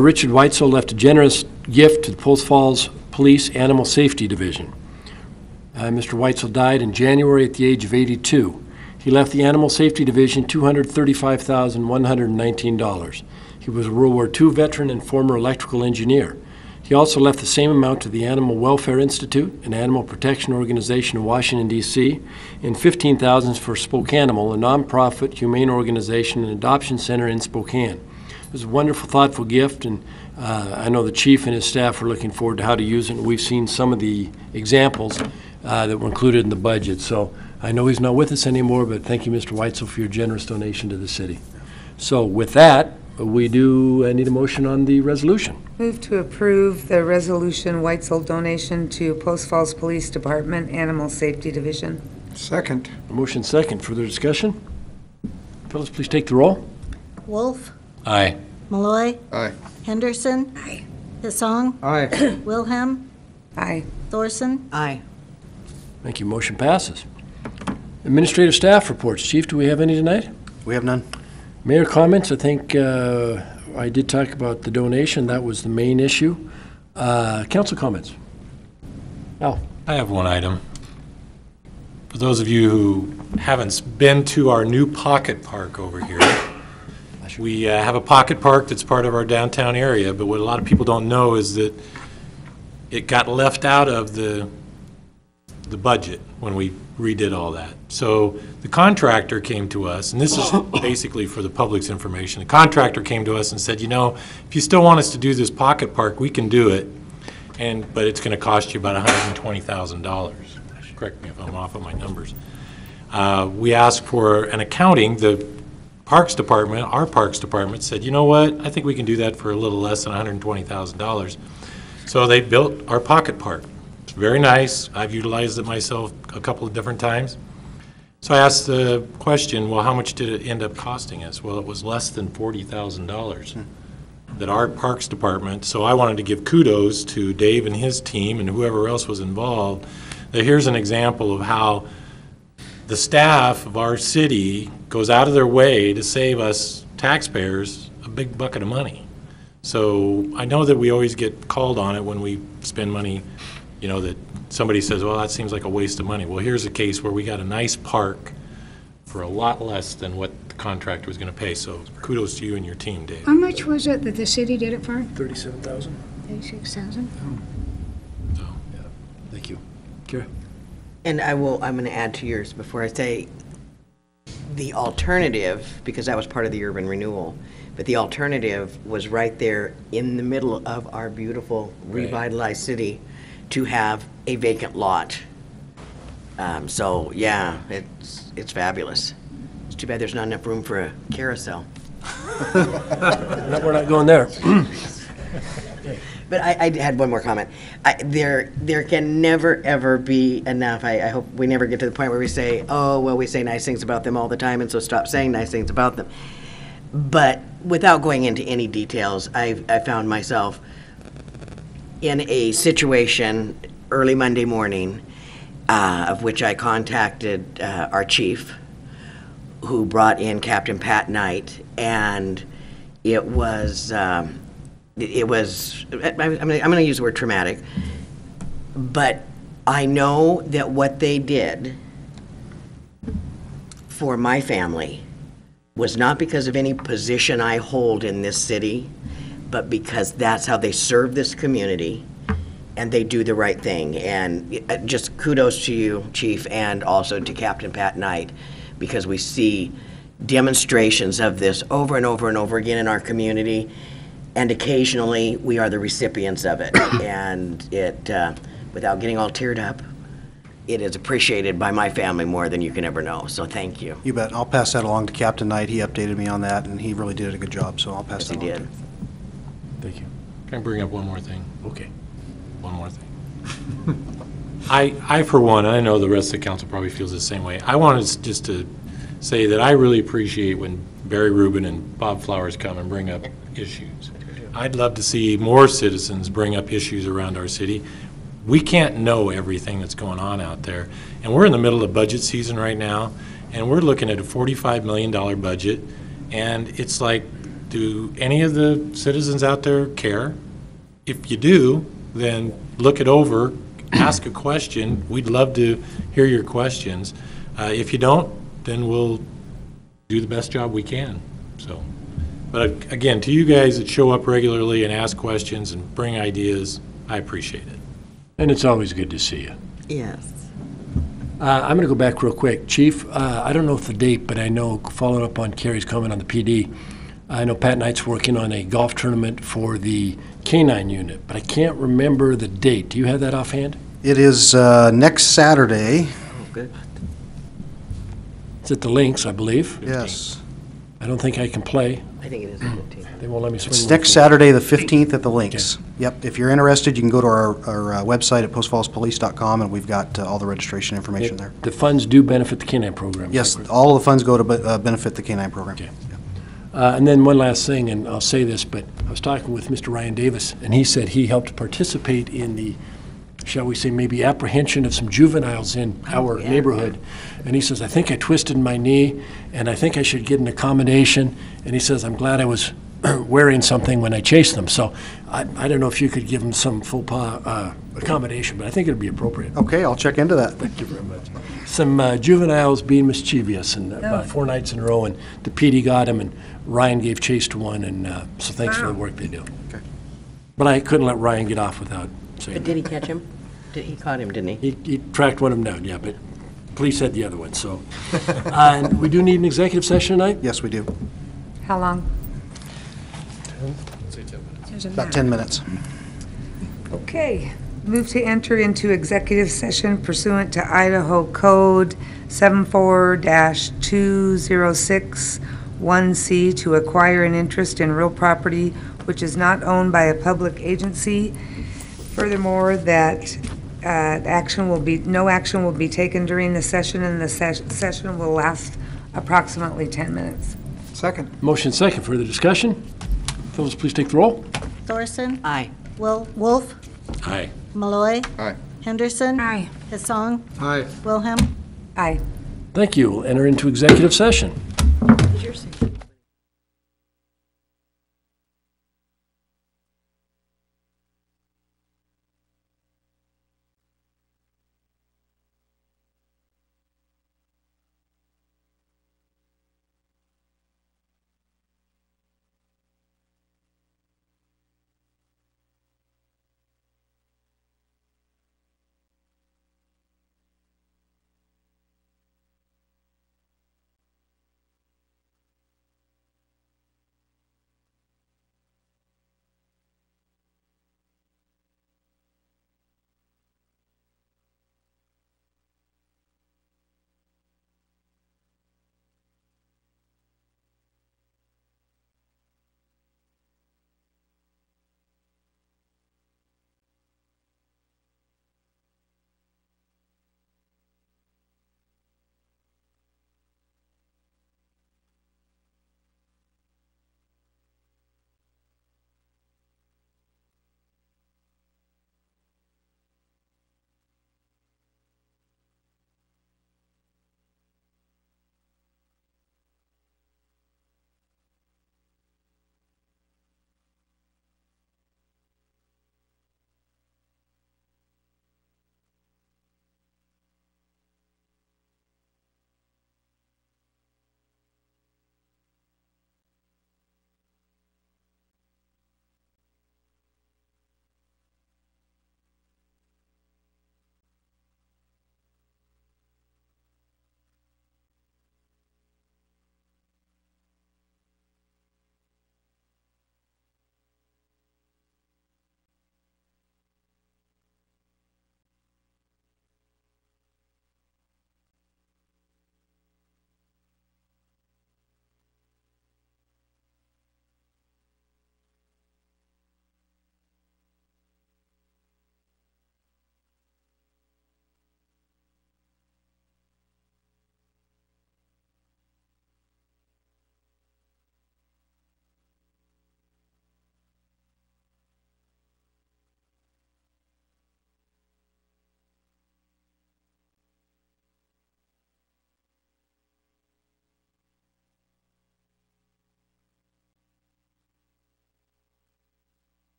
Richard Weitzel left a generous gift to the Post Falls Police Animal Safety Division. Mr. Weitzel died in January at the age of 82. He left the Animal Safety Division $235,119. He was a World War II veteran and former electrical engineer. He also left the same amount to the Animal Welfare Institute, an animal protection organization in Washington, D.C., and $15,000 for Spokanimal, a nonprofit humane organization and adoption center in Spokane. It was a wonderful, thoughtful gift, and I know the chief and his staff are looking forward to how to use it, and we've seen some of the examples that were included in the budget. So I know he's not with us anymore, but thank you, Mr. Weitzel, for your generous donation to the city. So with that, we do need a motion on the resolution. Move to approve the resolution Weitzel donation to Post Falls Police Department Animal Safety Division. Second. Motion second. Further discussion? Phyllis, please take the roll. Wolf. Aye. Malloy. Aye. Henderson. Aye. Hassan. Aye. Wilhelm. Aye. Thorson. Aye. Thank you. Motion passes. Administrative staff reports. Chief, do we have any tonight? We have none. Mayor comments. I think I did talk about the donation. That was the main issue. Council comments. Al. I have one item. for those of you who haven't been to our new pocket park over here, we have a pocket park that's part of our downtown area, but what a lot of people don't know is that it got left out of the budget when we redid all that. So the contractor came to us, and this is basically for the public's information. The contractor came to us and said, you know, if you still want us to do this pocket park, we can do it, but it's going to cost you about $120,000. Correct me if I'm off on my numbers. We asked for an accounting. The Parks Department, our Parks Department, said, you know what, I think we can do that for a little less than $120,000. So they built our pocket park. It's very nice. I've utilized it myself a couple of different times. So I asked the question, well, how much did it end up costing us? Well, it was less than $40,000 that our Parks Department, so I wanted to give kudos to Dave and his team and whoever else was involved. That here's an example of how the staff of our city goes out of their way to save us taxpayers a big bucket of money. So I know that we always get called on it when we spend money, you know, that somebody says, well, that seems like a waste of money. Well, here's a case where we got a nice park for a lot less than what the contractor was going to pay. So kudos to you and your team, Dave. How much was it that the city did it for? $37,000. 36,000. So, yeah. Thank you. Kara? And I'm going to add to yours before I say the alternative, because that was part of the urban renewal, but the alternative was right there in the middle of our beautiful revitalized city to have a vacant lot. So yeah, it's fabulous. It's too bad there's not enough room for a carousel. We're not going there. But I had one more comment. There can never, ever be enough. I hope we never get to the point where we say, oh, well, we say nice things about them all the time, and so stop saying nice things about them. But without going into any details, I found myself in a situation early Monday morning, of which I contacted our chief, who brought in Captain Pat Knight, and it was, I'm going to use the word traumatic, but I know that what they did for my family was not because of any position I hold in this city, but because that's how they serve this community and they do the right thing. And just kudos to you, Chief, and also to Captain Pat Knight, because we see demonstrations of this over and over and over again in our community, and occasionally we are the recipients of it. And it, without getting all teared up, it is appreciated by my family more than you can ever know, so thank you. You bet. I'll pass that along to Captain Knight. He updated me on that, and he really did a good job, so I'll pass that along. Yes, he did. Thank you. Can I bring up one more thing? Okay. One more thing. I, for one, and I know the rest of the council probably feels the same way, I wanted just to say that I really appreciate when Barry Rubin and Bob Flowers come and bring up issues. I'd love to see more citizens bring up issues around our city. We can't know everything that's going on out there. And we're in the middle of budget season right now, and we're looking at a $45 million budget, and it's like, do any of the citizens out there care? If you do, then look it over, ask a question. We'd love to hear your questions. If you don't, then we'll do the best job we can. So, but again, to you guys that show up regularly and ask questions and bring ideas, I appreciate it. And it's always good to see you. Yes. I'm going to go back real quick. Chief, I don't know if the date, but I know, following up on Kerry's comment on the PD, I know Pat Knight's working on a golf tournament for the K-9 unit, but I can't remember the date. Do you have that offhand? It is next Saturday. Oh, good. It's at the Links, I believe. Yes. I don't think I can play. I think it is the 15th. They won't let me swing. It's one next for- Saturday, the 15th at the Links. Okay. Yep. If you're interested, you can go to our website at postfallspolice.com, and we've got all the registration information there. The funds do benefit the K-9 program. Yes, all of the funds go to benefit the K-9 program. Okay. And then one last thing, and I'll say this, but I was talking with Mr. Ryan Davis, and he said he helped participate in the, shall we say, maybe apprehension of some juveniles in our neighborhood. And he says, I think I twisted my knee, and I think I should get an accommodation. And he says, I'm glad I was wearing something when I chase them. So I don't know if you could give them some full accommodation, but I think it'd be appropriate. Okay, I'll check into that. Thank you very much. Some juveniles being mischievous, and about 4 nights in a row, and the PD got him, and Ryan gave chase to one, and so thanks for the work they do. Okay. But I couldn't let Ryan get off without saying But did he catch him? He caught him, didn't he? He tracked one of them down, yeah, but police had the other one, so. And we do need an executive session tonight? Yes, we do. How long? About 10 minutes. Okay. Move to enter into executive session pursuant to Idaho Code 74-2061C to acquire an interest in real property which is not owned by a public agency. Furthermore, that no action will be taken during the session, and the session will last approximately 10 minutes. Second. Motion second. Further discussion? Phyllis, please take the roll. Thorson. Aye. Wolf. Aye. Malloy. Aye. Henderson. Aye. Hassan. Aye. Wilhelm. Aye. Thank you. We'll enter into executive session.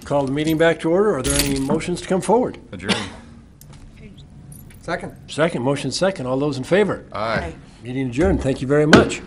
Call the meeting back to order. Are there any motions to come forward? Adjourn. Second. Second, motion second. All those in favor? Aye. Meeting adjourned. Thank you very much.